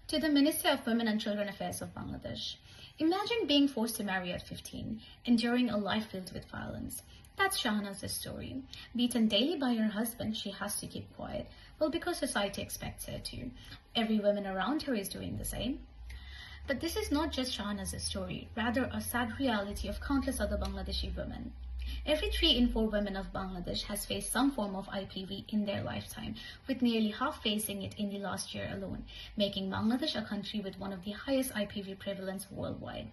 To the Minister of Women and Children Affairs of Bangladesh. Imagine being forced to marry at 15, enduring a life filled with violence. That's Shahnaz's story. Beaten daily by her husband, she has to keep quiet. Well, because society expects her to. Every woman around her is doing the same. But this is not just Shahnaz's story, rather a sad reality of countless other Bangladeshi women. Every 3 in 4 women of Bangladesh has faced some form of IPV in their lifetime, with nearly half facing it in the last year alone, making Bangladesh a country with one of the highest IPV prevalence worldwide.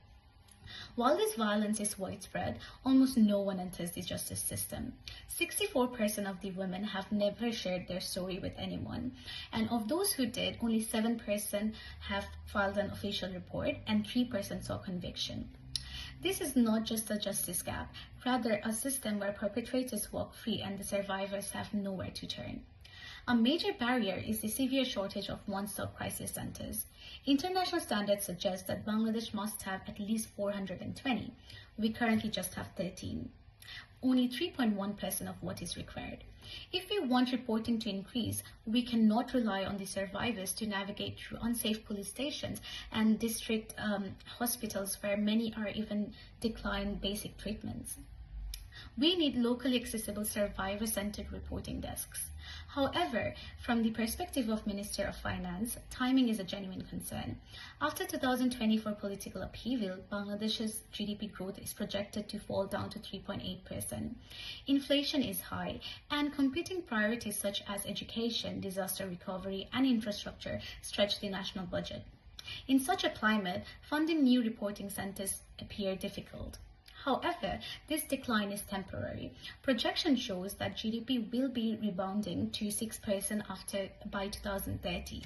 While this violence is widespread, almost no one enters the justice system. 64% of the women have never shared their story with anyone, and of those who did, only 7% have filed an official report and 3% saw conviction. This is not just a justice gap, rather a system where perpetrators walk free and the survivors have nowhere to turn. A major barrier is the severe shortage of one-stop crisis centers. International standards suggest that Bangladesh must have at least 420. We currently just have 13. Only 3.1% of what is required. If we want reporting to increase, we cannot rely on the survivors to navigate through unsafe police stations and district hospitals where many are even declined basic treatments. We need locally accessible survivor-centered reporting desks. However, from the perspective of Minister of Finance, timing is a genuine concern. After 2024 political upheaval, Bangladesh's GDP growth is projected to fall down to 3.8%. Inflation is high, and competing priorities such as education, disaster recovery, and infrastructure stretch the national budget. In such a climate, funding new reporting centers appear difficult. However, this decline is temporary. Projection shows that GDP will be rebounding to 6% by 2030.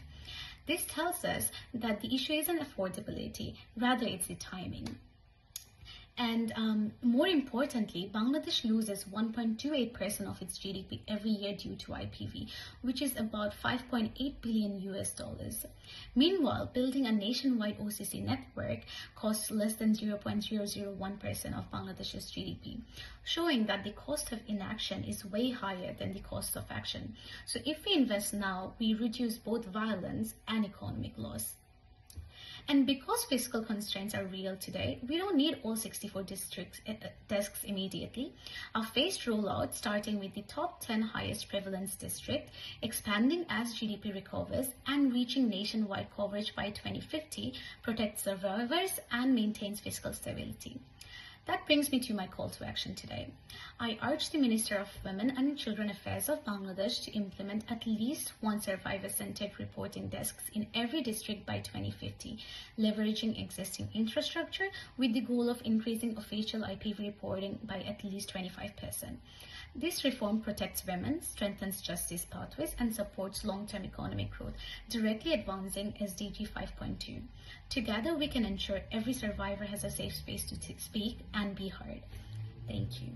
This tells us that the issue isn't affordability, rather it's the timing. And more importantly, Bangladesh loses 1.28% of its GDP every year due to IPV, which is about $5.8 billion US. Meanwhile, building a nationwide OCC network costs less than 0.001% of Bangladesh's GDP, showing that the cost of inaction is way higher than the cost of action. So if we invest now, we reduce both violence and economic loss. And because fiscal constraints are real today, we don't need all 64 desks immediately. A phased rollout, starting with the top 10 highest prevalence districts, expanding as GDP recovers, and reaching nationwide coverage by 2050, protects survivors and maintains fiscal stability. That brings me to my call to action today. I urge the Minister of Women and Children Affairs of Bangladesh to implement at least one survivor-centered reporting desks in every district by 2050, leveraging existing infrastructure with the goal of increasing official IPV reporting by at least 25%. This reform protects women, strengthens justice pathways, and supports long-term economic growth, directly advancing SDG 5.2. Together, we can ensure every survivor has a safe space to speak and be heard. Thank you.